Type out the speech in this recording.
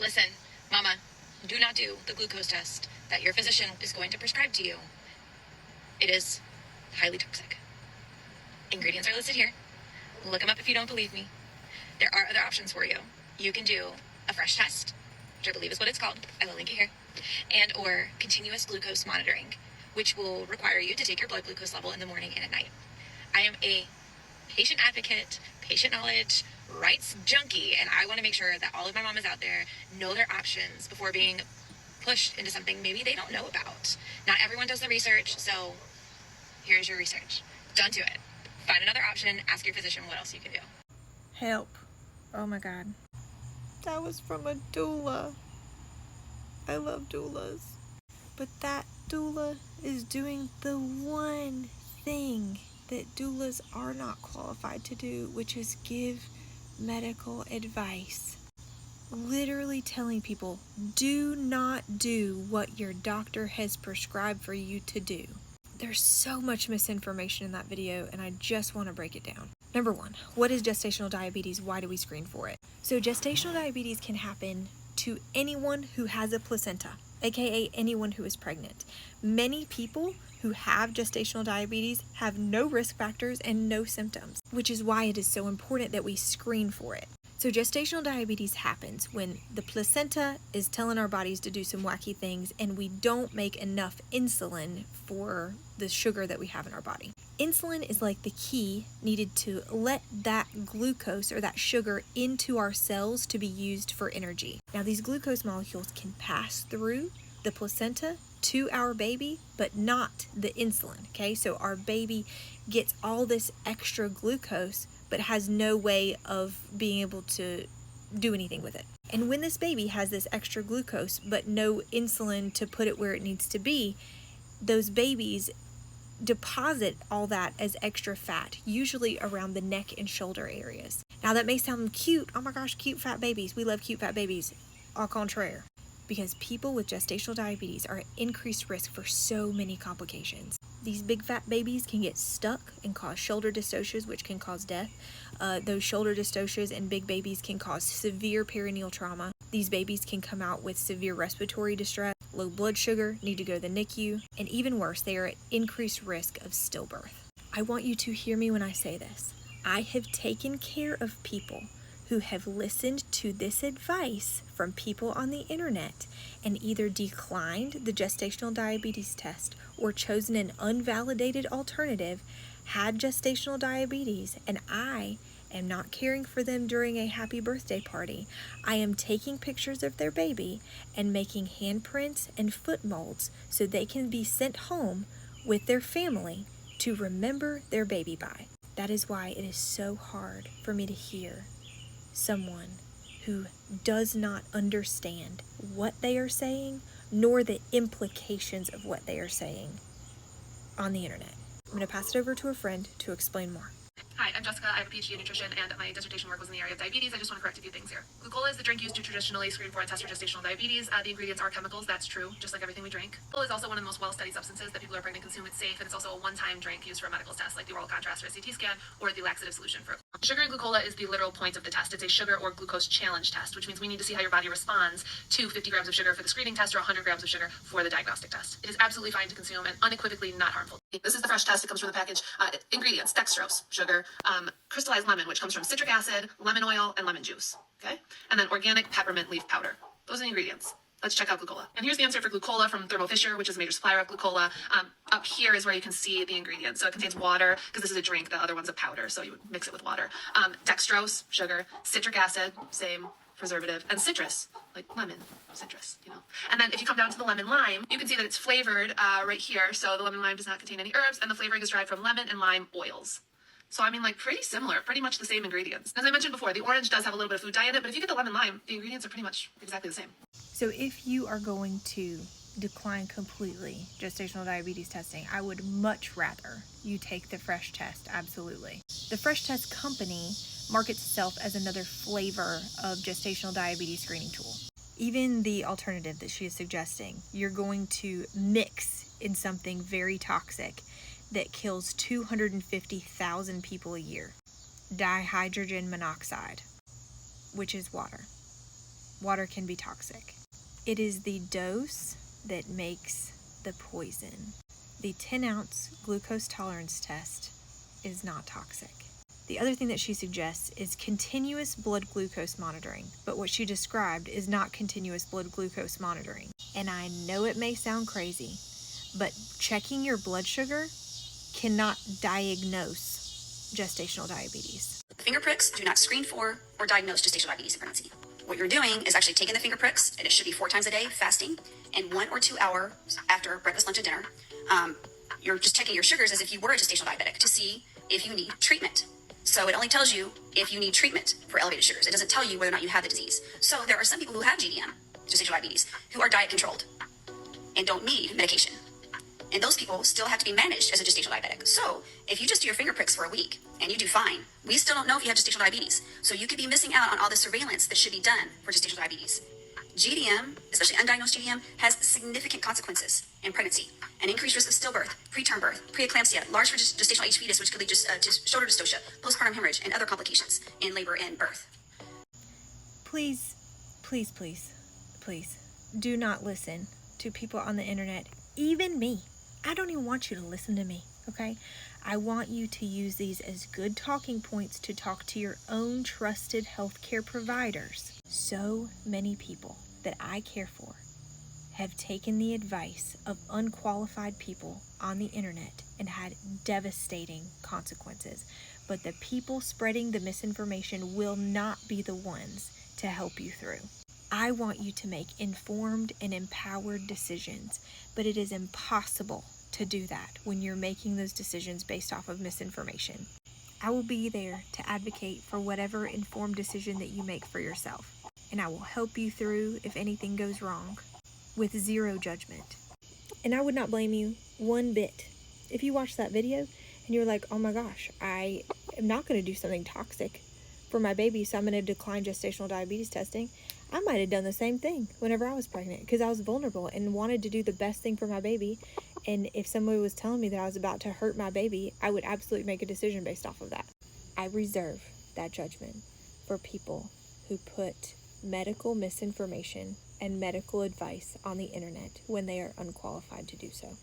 Listen, Mama, do not do the glucose test that your physician is going to prescribe to you. It is highly toxic. Ingredients are listed here. Look them up if you don't believe me. There are other options for you. You can do a fresh test, which I believe is what it's called. I will link it here. And or continuous glucose monitoring, which will require you to take your blood glucose level in the morning and at night. I am a patient advocate, patient knowledge, rights junkie, and I want to make sure that all of my mamas out there know their options before being pushed into something maybe they don't know about. Not everyone does the research, so here's your research. Don't do it. Find another option. Ask your physician what else you can do. Help. Oh my God. That was from a doula. I love doulas. But that doula is doing the one thing that doulas are not qualified to do, which is give medical advice. Literally telling people, do not do what your doctor has prescribed for you to do. There's so much misinformation in that video, and I just want to break it down. Number one, what is gestational diabetes? Why do we screen for it? So gestational diabetes can happen to anyone who has a placenta, aka anyone who is pregnant. Many people who have gestational diabetes have no risk factors and no symptoms, which is why it is so important that we screen for it. So gestational diabetes happens when the placenta is telling our bodies to do some wacky things and we don't make enough insulin for the sugar that we have in our body. Insulin is like the key needed to let that glucose or that sugar into our cells to be used for energy. Now these glucose molecules can pass through the placenta to our baby, but not the insulin, okay? So our baby gets all this extra glucose but has no way of being able to do anything with it. And when this baby has this extra glucose but no insulin to put it where it needs to be, those babies deposit all that as extra fat, usually around the neck and shoulder areas. Now that may sound cute. Oh my gosh, cute fat babies. We love cute fat babies. Au contraire. Because people with gestational diabetes are at increased risk for so many complications. These big fat babies can get stuck and cause shoulder dystocias, which can cause death. Those shoulder dystocias in big babies can cause severe perineal trauma. These babies can come out with severe respiratory distress, low blood sugar, need to go to the NICU, and even worse, they are at increased risk of stillbirth. I want you to hear me when I say this. I have taken care of people who have listened to this advice from people on the internet and either declined the gestational diabetes test or chosen an unvalidated alternative, had gestational diabetes, and I am not caring for them during a happy birthday party. I am taking pictures of their baby and making handprints and foot molds so they can be sent home with their family to remember their baby by. That is why it is so hard for me to hear someone who does not understand what they are saying nor the implications of what they are saying on the internet. I'm going to pass it over to a friend to explain more. Hi, I'm Jessica. I have a PhD in nutrition, and my dissertation work was in the area of diabetes. I just want to correct a few things here. Glucola is the drink used to traditionally screen for and test for gestational diabetes. The ingredients are chemicals. That's true, just like everything we drink. Glucola is also one of the most well-studied substances that people who are pregnant consume. It's safe, and it's also a one-time drink used for a medical test, like the oral contrast or a CT scan, or the laxative solution for sugar. And glucola is the literal point of the test. It's a sugar or glucose challenge test, which means we need to see how your body responds to 50 grams of sugar for the screening test or 100 grams of sugar for the diagnostic test. It is absolutely fine to consume and unequivocally not harmful. This is the fresh test. It comes from the package. Ingredients: dextrose, sugar, crystallized lemon, which comes from citric acid, lemon oil, and lemon juice. Okay? And then organic peppermint leaf powder. Those are the ingredients. Let's check out glucola. And here's the answer for glucola from Thermo Fisher, which is a major supplier of glucola. Up here is where you can see the ingredients. So it contains water, because this is a drink, the other one's a powder, so you would mix it with water. Dextrose, sugar, citric acid, same preservative, and citrus, like lemon, citrus, you know. And then if you come down to the lemon lime, you can see that it's flavored right here. So the lemon lime does not contain any herbs, and the flavoring is derived from lemon and lime oils. So I mean, like, pretty similar, pretty much the same ingredients. As I mentioned before, the orange does have a little bit of food dye in it, but if you get the lemon lime, the ingredients are pretty much exactly the same. So if you are going to decline completely gestational diabetes testing, I would much rather you take the fresh test, absolutely. The fresh test company markets itself as another flavor of gestational diabetes screening tool. Even the alternative that she is suggesting, you're going to mix in something very toxic that kills 250,000 people a year. Dihydrogen monoxide, which is water. water can be toxic. It is the dose that makes the poison. The 10-ounce glucose tolerance test is not toxic. The other thing that she suggests is continuous blood glucose monitoring, but what she described is not continuous blood glucose monitoring. And I know it may sound crazy, but checking your blood sugar cannot diagnose gestational diabetes. Finger pricks do not screen for or diagnose gestational diabetes in pregnancy. What you're doing is actually taking the finger pricks, and it should be 4 times a day fasting, and 1 or 2 hours after breakfast, lunch, and dinner. You're just checking your sugars as if you were a gestational diabetic to see if you need treatment. So it only tells you if you need treatment for elevated sugars. It doesn't tell you whether or not you have the disease. So there are some people who have GDM, gestational diabetes, who are diet controlled and don't need medication. And those people still have to be managed as a gestational diabetic. So if you just do your finger pricks for a week and you do fine, we still don't know if you have gestational diabetes. So you could be missing out on all the surveillance that should be done for gestational diabetes. GDM, especially undiagnosed GDM, has significant consequences in pregnancy. An increased risk of stillbirth, preterm birth, preeclampsia, large gestational age fetus, which could lead to shoulder dystocia, postpartum hemorrhage, and other complications in labor and birth. Please, please, please, please, do not listen to people on the internet, even me. I don't even want you to listen to me, okay? I want you to use these as good talking points to talk to your own trusted healthcare providers. So many people that I care for have taken the advice of unqualified people on the internet and had devastating consequences. But the people spreading the misinformation will not be the ones to help you through. I want you to make informed and empowered decisions, but it is impossible to do that when you're making those decisions based off of misinformation. I will be there to advocate for whatever informed decision that you make for yourself, and I will help you through if anything goes wrong with zero judgment. And I would not blame you one bit if you watch that video and you're like, oh my gosh, I am not going to do something toxic for my baby, so I'm going to decline gestational diabetes testing. I might have done the same thing whenever I was pregnant because I was vulnerable and wanted to do the best thing for my baby. And if somebody was telling me that I was about to hurt my baby, I would absolutely make a decision based off of that. I reserve that judgment for people who put medical misinformation and medical advice on the internet when they are unqualified to do so.